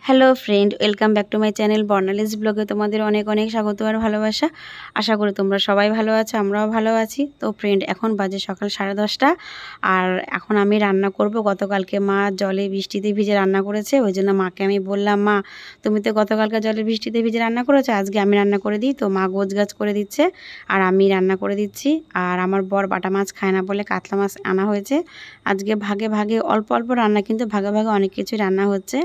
Hello friend, welcome back to my channel Bornali's ব্লগে তোমাদের অনেক অনেক স্বাগত আর ভালোবাসা। আশা করি তোমরা সবাই ভালো আছো, আমরাও ভালো আছি। তো ফ্রেন্ড, এখন বাজে সকাল 10:30 আর এখন আমি রান্না করব। গতকালকে মা জলে বৃষ্টিতে ভিজে রান্না করেছে, ওই জন্য মাকে আমি বললাম, মা তুমি তো গতকালকে জলে বৃষ্টিতে ভিজে রান্না করেছো, আজকে আমি রান্না করে দিই। তো মা গোছগাছ করে দিচ্ছে আর আমি রান্না করে দিচ্ছি। আর আমার বর বাটা মাছ খায় না বলে কাতলা মাছ আনা হয়েছে। আজকে ভাগে ভাগে অল্প অল্প রান্না, কিন্তু ভাগে ভাগে অনেক কিছুই রান্না হচ্ছে।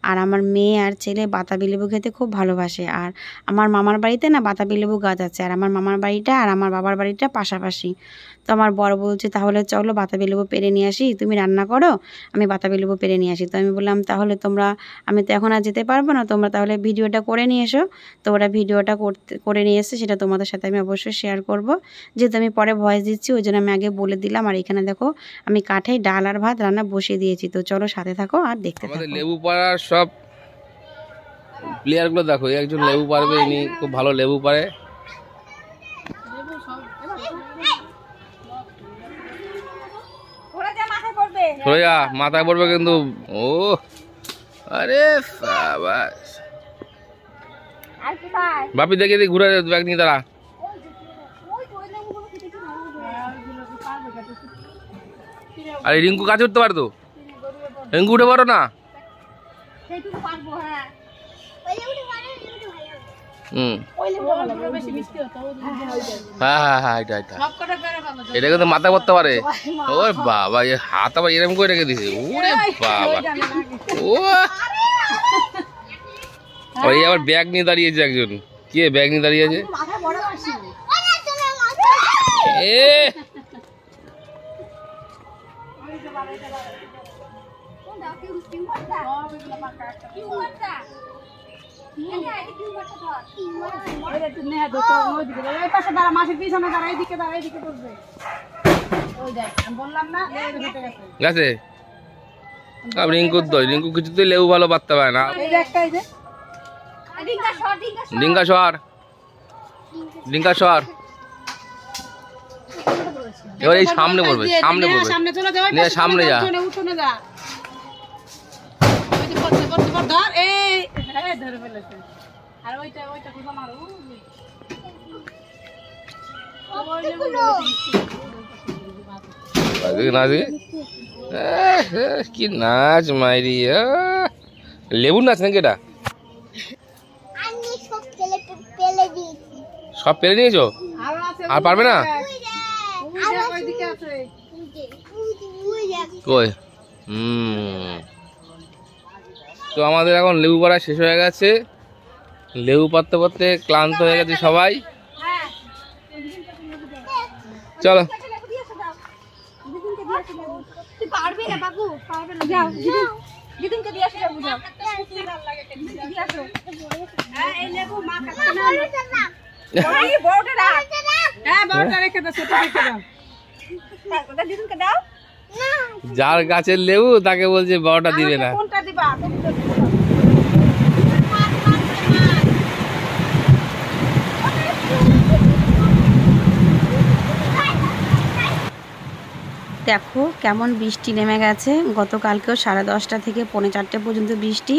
আর আমার মেয়ে আর ছেলে বাতাবি লেবু খেতে খুব ভালোবাসে। আর আমার মামার বাড়িতে না বাতাবি লেবু গাছ আছে, আর আমার মামার বাড়িটা আর আমার বাবার বাড়িটা পাশাপাশি। তো আমার বড় বলছে, তাহলে চলো বাতাবি লেবু পেরে নিয়ে আসি, তুমি রান্না করো, আমি বাতাবি লেবু পেরে নিয়ে আসি। তো আমি বললাম, তাহলে তোমরা, আমি তো এখন আর যেতে পারবো না, তোমরা তাহলে ভিডিওটা করে নিয়ে এসো। তো ওরা ভিডিওটা করে নিয়ে এসে সেটা তোমাদের সাথে আমি অবশ্যই শেয়ার করব। যেহেতু আমি পরে ভয়েস দিচ্ছি, ওই জন্য আমি আগে বলে দিলাম। আর এখানে দেখো আমি কাঠে ডাল আর ভাত রান্না বসিয়ে দিয়েছি। তো চলো সাথে থাকো আর দেখতে থাকো। আমাদের লেবু পাড়ার সব প্লেয়ারগুলো দেখো, একজন লেবু পারবে, ইনি খুব ভালো লেবু পারে। মাথায় পড়বে কিন্তু। ও আরে বাপি দেখে দিই, ঘুরে ব্যাগ নিয়ে দাঁড়া। আরে রিঙ্কু কাছে উঠতে পারতো, রিঙ্কু উঠে পারো না। এটা কিন্তু মাথায় পড়তে পারে। ও বাবা, হাত আবার এরকম করে রেখে দিছে। ওরে বাবা, ও এই আবার ব্যাগ নিয়ে দাঁড়িয়েছে একজন। কে ব্যাগ নিয়ে দাঁড়িয়েছে? এ গেছে রিঙ্কুর দোষ, রিঙ্কু কিছুতেই লেবু ভালো পারতে পারে না। ডিঙ্কা সর, ডিঙ্কা সর। এবার এই সামনে পড়বে, সামনে পড়বে, সামনে যা। কি নাচ মাইরি, লেবু নাচ নাকি এটা? সব পেরে নিয়েছো আর পারবে না? কই তো আমাদের এখন লেবু পাড়া শেষ হয়ে গেছে। লেবু পাড়তে পারতে ক্লান্ত হয়ে গেছে সবাই। চলো যার গাছের লেবু তাকে বলছে বড়টা দিবে না। দেখো কেমন বৃষ্টি নেমে গেছে। গতকালকেও 10:30 থেকে 4:45 পর্যন্ত বৃষ্টি,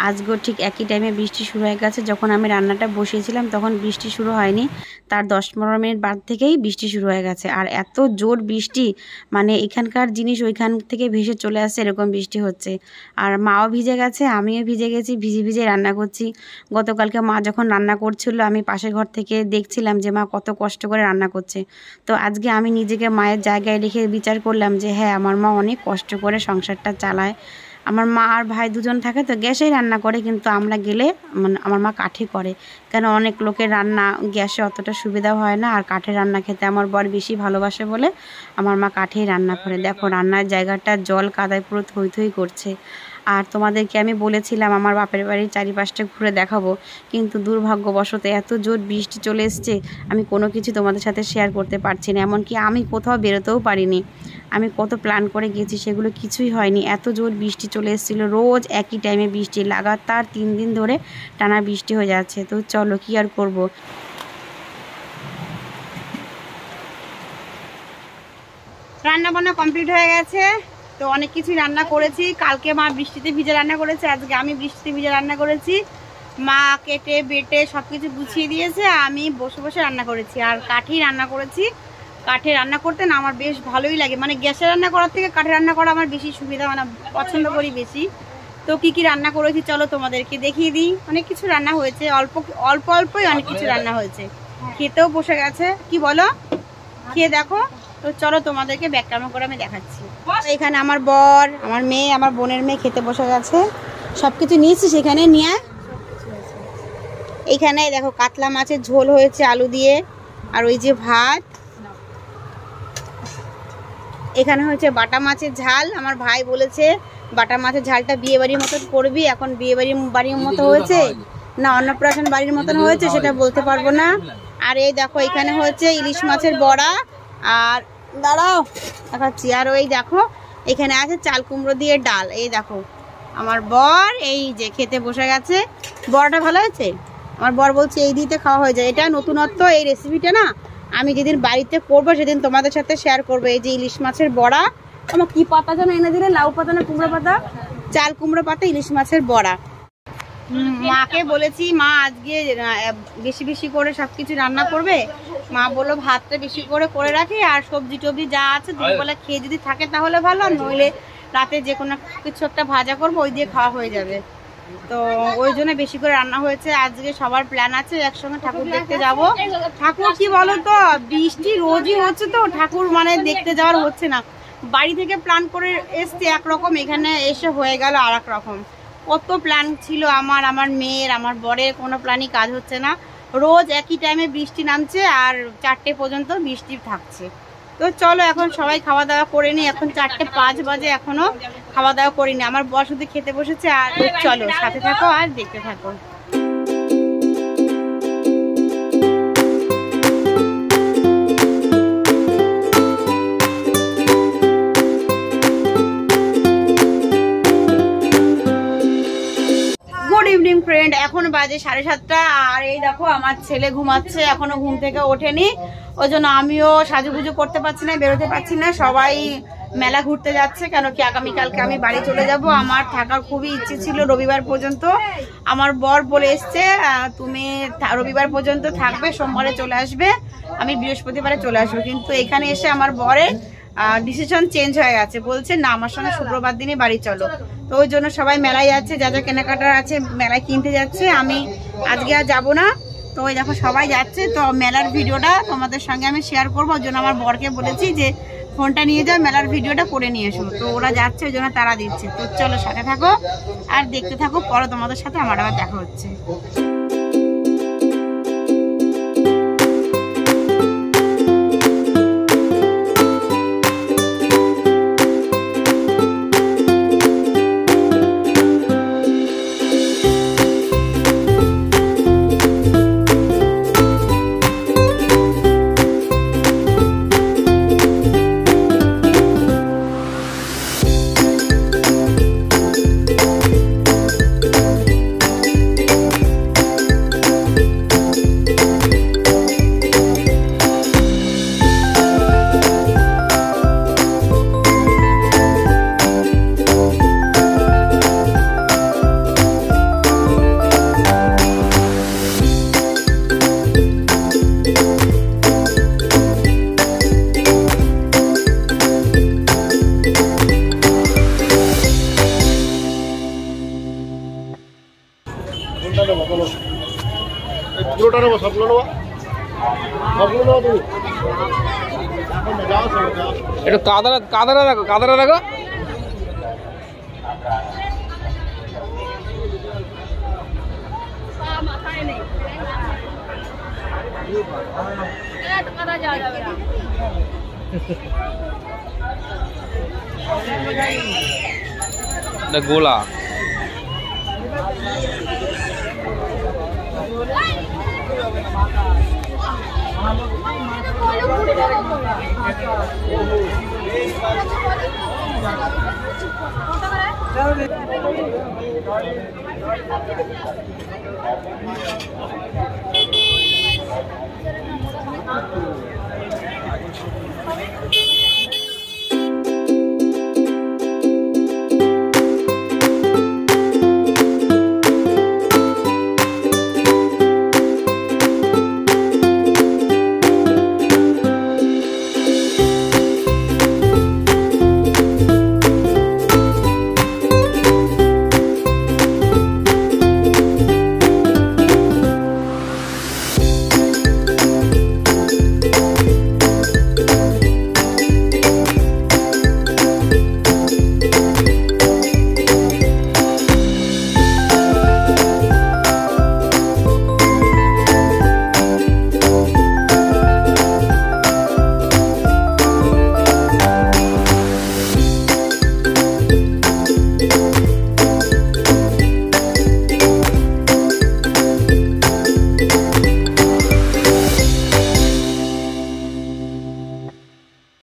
আজকেও ঠিক একই টাইমে বৃষ্টি শুরু হয়ে গেছে। যখন আমি রান্নাটা বসিয়েছিলাম তখন বৃষ্টি শুরু হয়নি, তার 10-15 মিনিট বাদ থেকেই বৃষ্টি শুরু হয়ে গেছে। আর এত জোর বৃষ্টি, মানে এখানকার জিনিস ওইখান থেকে ভেসে চলে আসছে, এরকম বৃষ্টি হচ্ছে। আর মাও ভিজে গেছে, আমিও ভিজে গেছি, ভিজে ভিজে রান্না করছি। গতকালকে মা যখন রান্না করছিল, আমি পাশের ঘর থেকে দেখছিলাম যে মা কত কষ্ট করে রান্না করছে। তো আজকে আমি নিজেকে মায়ের জায়গায় রেখে বিচার করলাম যে হ্যাঁ, আমার মা অনেক কষ্ট করে সংসারটা চালায়। আমার মা আর ভাই দুজন থাকে তো গ্যাসেই রান্না করে, কিন্তু আমরা গেলে আমার মা কাঠে করে। কেন, অনেক লোকের রান্না গ্যাসে অতটা সুবিধা হয় না, আর কাঠে রান্না খেতে আমার বর বেশি ভালোবাসে বলে আমার মা কাঠেই রান্না করে। দেখো রান্নার জায়গাটা জল কাদায় পুরো থই থই করছে। আর তোমাদেরকে আমি বলেছিলাম আমার বাপের বাড়ির চারিপাশটা ঘুরে দেখাবো, কিন্তু দুর্ভাগ্যবশত এত জোর বৃষ্টি চলে এসছে, আমি কোনো কিছু তোমাদের সাথে শেয়ার করতে পারছি না। এমনকি আমি কোথাও বেরোতেও পারিনি। আমি কত প্ল্যান করে গেছি, সেগুলো কিছুই হয়নি। এত জোর বৃষ্টি চলে এসেছিলো, রোজ একই টাইমে বৃষ্টি, লাগাতার 3 দিন ধরে টানা বৃষ্টি হয়ে যাচ্ছে। তো চলো কি আর করবো। রান্না বান্না কমপ্লিট হয়ে গেছে। তো অনেক কিছু রান্না করেছি। কালকে মা বৃষ্টিতে ভিজে রান্না করেছে, আজকে আমি বৃষ্টিতে ভিজে রান্না করেছি। মা কেটে বেটে সব কিছু গুছিয়ে দিয়েছে, আমি বসে বসে রান্না করেছি। আর কাঠেই রান্না করেছি। কাঠে রান্না করতে না আমার বেশ ভালোই লাগে, মানে গ্যাসে রান্না করার থেকে কাঠে রান্না করা আমার বেশি সুবিধা, মানে পছন্দ করি বেশি। তো কি কি রান্না করেছি চলো তোমাদেরকে দেখিয়ে দিই। অনেক কিছু রান্না হয়েছে, অল্পই অনেক কিছু রান্না হয়েছে। খেতেও বসে গেছে, কি বলো, খেয়ে দেখো। তো চলো তোমাদেরকে ব্যাক ক্যামেরা করে আমি দেখাচ্ছি। এখানে আমার বর, আমার মেয়ে, আমার বোনের মেয়ে খেতে বসে গেছে। সব কিছু নিয়েছি সেখানে নিয়ে। এইখানে দেখো কাতলা মাছের ঝোল হয়েছে আলু দিয়ে, আর ওই যে ভাত। এখানে হয়েছে বাটা মাছের ঝাল। আমার ভাই বলেছে বাটা মাছের ঝালটা বিয়ে বাড়ির মতন করবি। এখন বিয়ে বাড়ির মতো হয়েছে না অন্নপ্রাশন বাড়ির মতন হয়েছে সেটা বলতে পারবো না। আর এই দেখো এখানে হয়েছে ইলিশ মাছের বড়া, আর দাঁড়াও দেখাচ্ছি। আর ওই দেখো এখানে আছে চাল কুমড়ো দিয়ে ডাল। এই দেখো আমার বর এই যে খেতে বসে গেছে। বড়াটা ভালো হয়েছে? আমার বর বলছে এই দিতে খাওয়া হয়ে যায়। এটা নতুনত্ব, এই রেসিপিটা না আমি যেদিন বাড়িতে করবো সেদিন তোমাদের সাথে শেয়ার করবো। এই যে ইলিশ মাছের বড়া, আমার কি পাতা যেন এনে দিলে, লাউ পাতা না কুমড়ো পাতা, চাল কুমড়ো পাতা ইলিশ মাছের বড়া। মাকে বলেছি মা আজকে বেশি বেশি করে সবকিছু রান্না করবে। মা বললো ভাতটা বেশি করে করে রাখি, আর সবজি টবজি যা আছে দুপুরবেলা খেয়ে যদি থাকে তাহলে ভালো, নইলে রাতে যে কোনো কিছু একটা ভাজা করবো, ওই দিয়ে খাওয়া হয়ে যাবে। তো ওই জন্য বেশি করে রান্না হয়েছে। আজকে সবার প্ল্যান আছে একসঙ্গে ঠাকুর দেখতে যাব। ঠাকুর কি বলো তো, বৃষ্টি রোজই হচ্ছে তো ঠাকুর মানে দেখতে যাওয়ার হচ্ছে না। বাড়ি থেকে প্ল্যান করে এসছে একরকম, এখানে এসে হয়ে গেল আর এক রকম। কত প্ল্যান ছিল আমার মেয়ের, আমার বরের, কোনো প্ল্যানই কাজ হচ্ছে না। রোজ একই টাইমে বৃষ্টি নামছে আর 4টে পর্যন্ত বৃষ্টি থাকছে। তো চলো এখন সবাই খাওয়া দাওয়া করে নি। এখন 4:05 বাজে, এখনো খাওয়া দাওয়া করিনি। আমার বর শুধু খেতে বসেছে। আর চলো সাথে থাকো আর দেখতে থাকো। গুড ইভিনিং ফ্রেন্ড, এখন বাজে 7:30। আর এই দেখো আমার ছেলে ঘুমাচ্ছে, এখনো ঘুম থেকে ওঠেনি। ওই জন্য আমিও সাজুগুজু করতে পারছি না, বেরোতে পারছি না। সবাই মেলা ঘুরতে যাচ্ছে, কেন কি আগামীকালকে আমি বাড়ি চলে যাব। আমার থাকার খুবই ইচ্ছে ছিল রবিবার পর্যন্ত। আমার বর বলে এসছে তুমি রবিবার পর্যন্ত থাকবে, সোমবারে চলে আসবে, আমি বৃহস্পতিবারে চলে আসবো। কিন্তু এখানে এসে আমার বরের ডিসিশন চেঞ্জ হয়ে গেছে, বলছে না আমার সঙ্গে শুক্রবার দিনে বাড়ি চলো। তো ওই জন্য সবাই মেলায় যাচ্ছে, যা যা কেনাকাটার আছে মেলায় কিনতে যাচ্ছে। আমি আজকে আর যাবো না। তো ওই দেখো সবাই যাচ্ছে। তো মেলার ভিডিওটা তোমাদের সঙ্গে আমি শেয়ার করবো। ওই জন্য আমার বরকে বলেছি যে ফোনটা নিয়ে যাও, মেলার ভিডিওটা করে নিয়ে এসো। তো ওরা যাচ্ছে, ওই জন্য তারা দিচ্ছে। তো চলো সাথে থাকো আর দেখতে থাকো, পরে তোমাদের সাথে আমার আবার দেখা হচ্ছে। পুরোটা নেবো, সবগুলো নেবো, সবগুলো নেবো তুমি। একটু কাদারা রাখো। গোলা